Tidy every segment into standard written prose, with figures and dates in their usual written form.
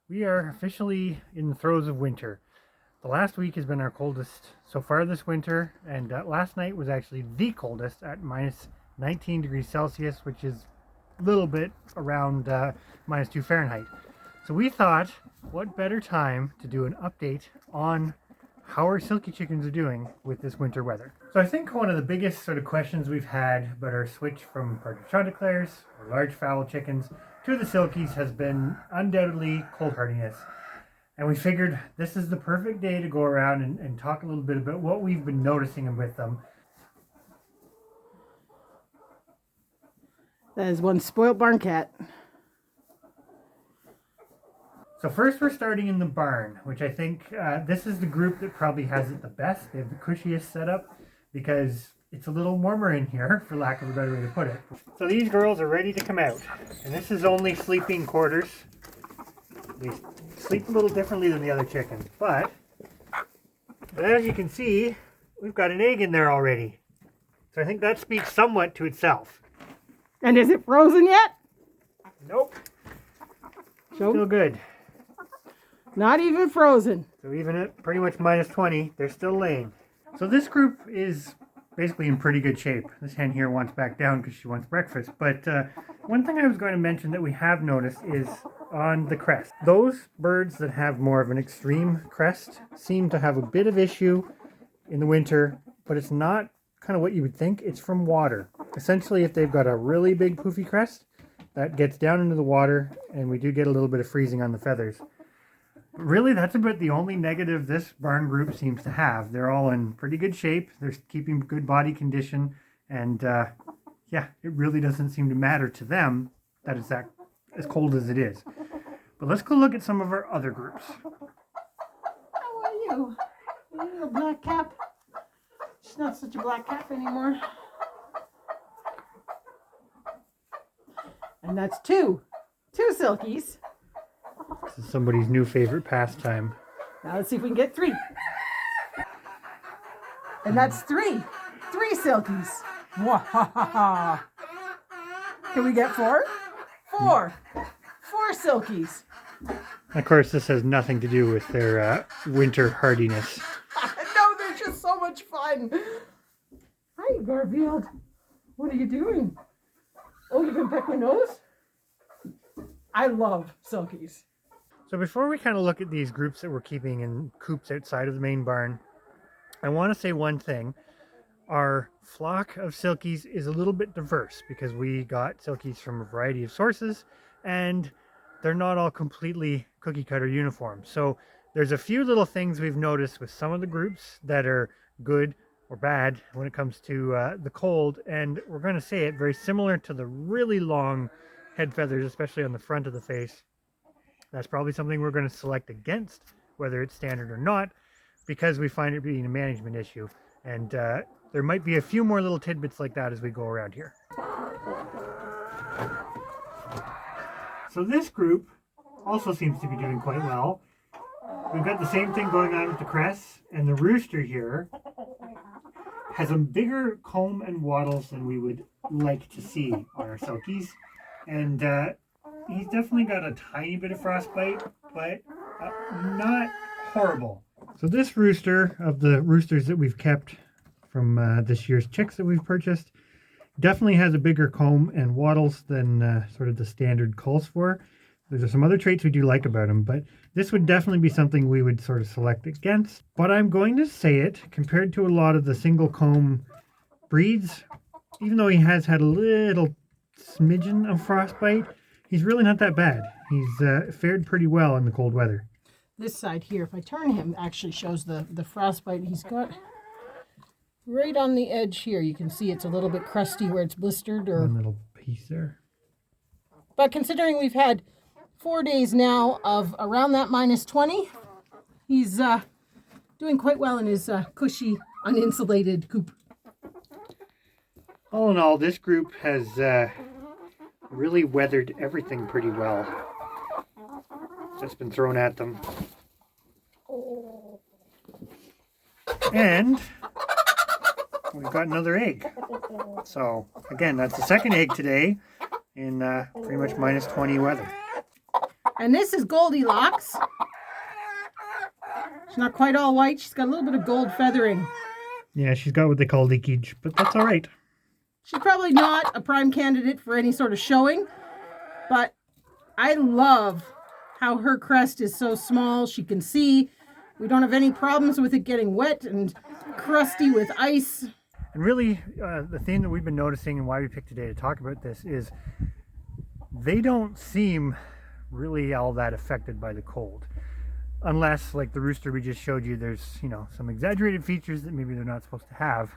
We are officially in the throes of winter. The last week has been our coldest so far this winter, and last night was actually the coldest at minus 19 degrees Celsius, which is a little bit around minus 2 Fahrenheit. So we thought, what better time to do an update on how our silky chickens are doing with this winter weather. So I think one of the biggest sort of questions we've had about our switch from partridge chanticleers or large fowl chickens to the silkies has been undoubtedly cold hardiness. And we figured this is the perfect day to go around and talk a little bit about what we've been noticing with them. That is one spoiled barn cat. So first we're starting in the barn, which I think this is the group that probably has it the best. They have the cushiest setup because it's a little warmer in here, for lack of a better way to put it. So these girls are ready to come out. And this is only sleeping quarters. They sleep a little differently than the other chickens, but as you can see, we've got an egg in there already. So I think that speaks somewhat to itself. And is it frozen yet? Nope. Show. Still good. Not even frozen. So even at pretty much minus 20, they're still laying. So this group is basically in pretty good shape. This hen here wants back down because she wants breakfast. But one thing I was going to mention that we have noticed is on the crest. Those birds that have more of an extreme crest seem to have a bit of issue in the winter, but it's not kind of what you would think. It's from water. Essentially, if they've got a really big poofy crest, that gets down into the water, and we do get a little bit of freezing on the feathers. Really, that's about the only negative this barn group seems to have. They're all in pretty good shape. They're keeping good body condition. And yeah, it really doesn't seem to matter to them that it's that as cold as it is. But let's go look at some of our other groups. How are you? Are you a black cap? She's not such a black cap anymore. And that's two silkies. This is somebody's new favorite pastime. Now let's see if we can get three. And that's three silkies. Wahahaha. Can we get four? Four silkies. Of course, this has nothing to do with their winter hardiness. No, they're just so much fun. Hi, Garfield. What are you doing? Oh, you can peck my nose? I love silkies. So before we kind of look at these groups that we're keeping in coops outside of the main barn, I want to say one thing. Our flock of silkies is a little bit diverse because we got silkies from a variety of sources and they're not all completely cookie cutter uniform. So there's a few little things we've noticed with some of the groups that are good or bad when it comes to the cold, and we're going to say it very similar to the really long head feathers, especially on the front of the face. That's probably something we're going to select against, whether it's standard or not, because we find it being a management issue. And there might be a few more little tidbits like that as we go around here. So this group also seems to be doing quite well. We've got the same thing going on with the crest, and the rooster here has a bigger comb and wattles than we would like to see on our silkies. And he's definitely got a tiny bit of frostbite, but not horrible. So this rooster, of the roosters that we've kept from this year's chicks that we've purchased, definitely has a bigger comb and wattles than sort of the standard calls for. There's some other traits we do like about him, but this would definitely be something we would sort of select against. But I'm going to say it, compared to a lot of the single comb breeds, even though he has had a little smidgen of frostbite, he's really not that bad. He's fared pretty well in the cold weather. This side here, if I turn him, actually shows the frostbite he's got. Right on the edge here, you can see it's a little bit crusty where it's blistered. One little piece there. But considering we've had 4 days now of around that minus 20, he's doing quite well in his cushy, uninsulated coop. All in all, this group has really weathered everything pretty well that's been thrown at them. And we've got another egg. So again, that's the second egg today in pretty much minus 20 weather. And this is Goldilocks. She's not quite all white. She's got a little bit of gold feathering. Yeah, she's got what they call leakage, but that's all right. She's probably not a prime candidate for any sort of showing, but I love how her crest is so small. She can see. We don't have any problems with it getting wet and crusty with ice. And really, the thing that we've been noticing and why we picked today to talk about this is they don't seem really all that affected by the cold. Unless, like the rooster we just showed you, there's, you know, some exaggerated features that maybe they're not supposed to have,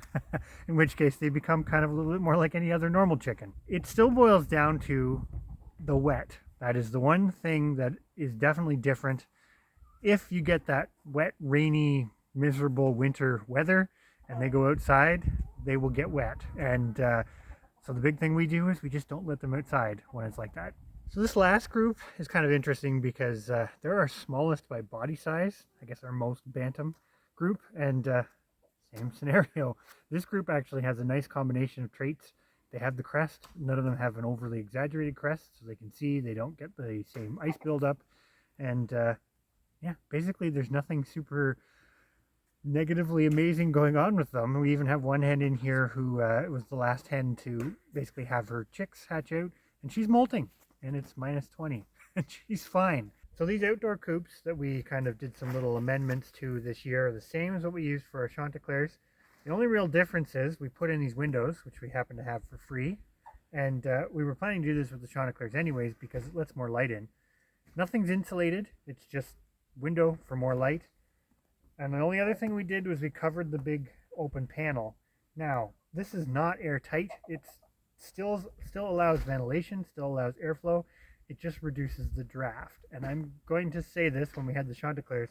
in which case they become kind of a little bit more like any other normal chicken. It still boils down to the wet. That is the one thing that is definitely different. If you get that wet, rainy, miserable winter weather and they go outside, they will get wet. And so the big thing we do is we just don't let them outside when it's like that. So this last group is kind of interesting because they're our smallest by body size. I guess our most bantam group, and same scenario. This group actually has a nice combination of traits. They have the crest. None of them have an overly exaggerated crest, so they can see. They don't get the same ice buildup. And yeah, basically there's nothing super negatively amazing going on with them. We even have one hen in here who was the last hen to basically have her chicks hatch out, and she's molting. And it's -20 and she's fine. So these outdoor coops that we kind of did some little amendments to this year are the same as what we used for our Chanticleers. The only real difference is we put in these windows, which we happen to have for free. And we were planning to do this with the Chanticleers anyways because it lets more light in. Nothing's insulated. It's just window for more light. And the only other thing we did was we covered the big open panel. Now, this is not airtight. It's still allows ventilation, still allows airflow. It just reduces the draft. And I'm going to say this, when we had the Chanticleers,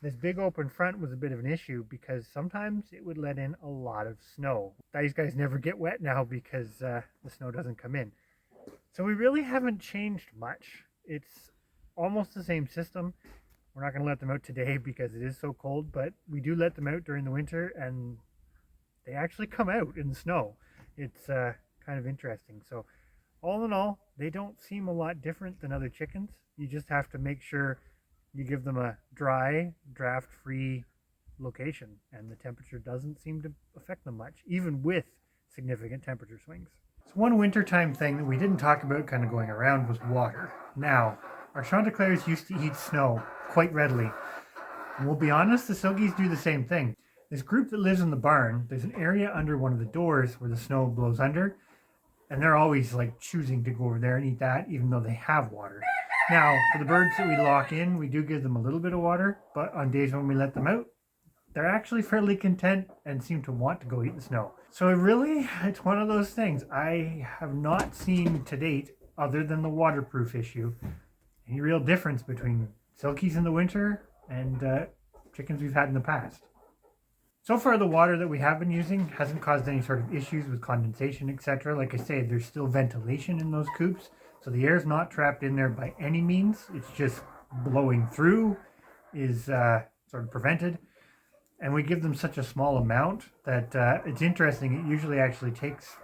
this big open front was a bit of an issue because sometimes it would let in a lot of snow. These guys never get wet now because the snow doesn't come in. So we really haven't changed much. It's almost the same system. We're not going to let them out today because it is so cold, but we do let them out during the winter and they actually come out in the snow. It's kind of interesting. So all in all, they don't seem a lot different than other chickens. You just have to make sure you give them a dry, draft-free location, and the temperature doesn't seem to affect them much, even with significant temperature swings. So one wintertime thing that we didn't talk about kind of going around was water. Now, our Chanticleers used to eat snow quite readily. And we'll be honest, the Silkies do the same thing. This group that lives in the barn, there's an area under one of the doors where the snow blows under, and they're always like choosing to go over there and eat that, even though they have water. Now, for the birds that we lock in, we do give them a little bit of water, but on days when we let them out, they're actually fairly content and seem to want to go eat the snow. So it's one of those things. I have not seen to date, other than the waterproof issue, any real difference between Silkies in the winter and chickens we've had in the past. So far, the water that we have been using hasn't caused any sort of issues with condensation, etc. Like I say, there's still ventilation in those coops, so the air's not trapped in there by any means. It's just blowing through is sort of prevented. And we give them such a small amount that it's interesting. It usually actually takes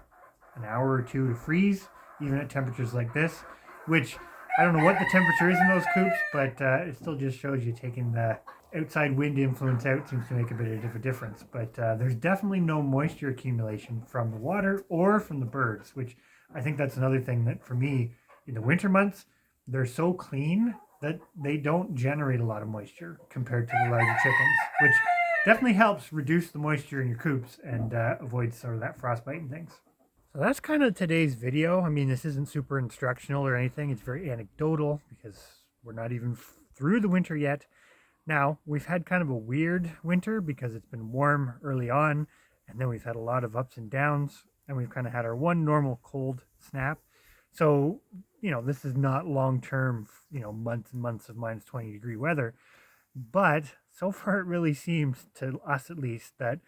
an hour or two to freeze, even at temperatures like this, which I don't know what the temperature is in those coops, but it still just shows you taking the outside wind influence out seems to make a bit of a difference. But there's definitely no moisture accumulation from the water or from the birds, which I think that's another thing that for me, in the winter months, they're so clean that they don't generate a lot of moisture compared to the larger chickens, which definitely helps reduce the moisture in your coops and avoid sort of that frostbite and things. So that's kind of today's video. I mean, this isn't super instructional or anything. It's very anecdotal because we're not even through the winter yet. Now, we've had kind of a weird winter because it's been warm early on, and then we've had a lot of ups and downs, and we've kind of had our one normal cold snap. So, you know, this is not long-term, you know, months and months of -20-degree weather. But so far it really seems, to us at least, that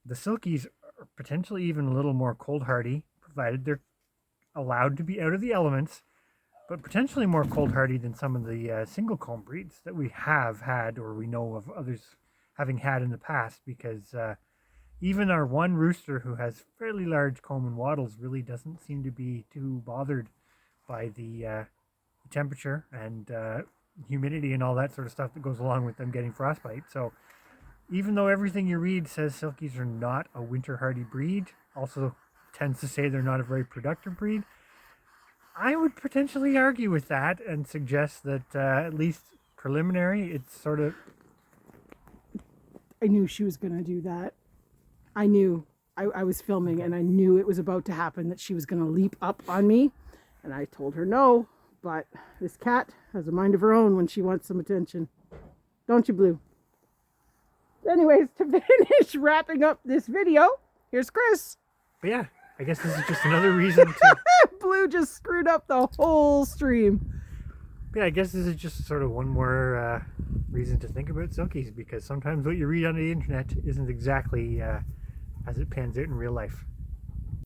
the Silkies are potentially even a little more cold hardy, provided they're allowed to be out of the elements, but potentially more cold hardy than some of the single comb breeds that we have had, or we know of others having had in the past, because even our one rooster who has fairly large comb and wattles really doesn't seem to be too bothered by the temperature and humidity and all that sort of stuff that goes along with them getting frostbite. So even though everything you read says Silkies are not a winter hardy breed, also tends to say they're not a very productive breed, I would potentially argue with that and suggest that at least preliminary, it's sort of... I knew she was going to do that. I knew. I was filming and I knew it was about to happen, that she was going to leap up on me. And I told her no, but this cat has a mind of her own when she wants some attention. Don't you, Blue? Anyways, to finish wrapping up this video, here's Chris. But yeah, I guess this is just another reason to... Blue just screwed up the whole stream. Yeah, I guess this is just sort of one more reason to think about Silkies, because sometimes what you read on the internet isn't exactly as it pans out in real life.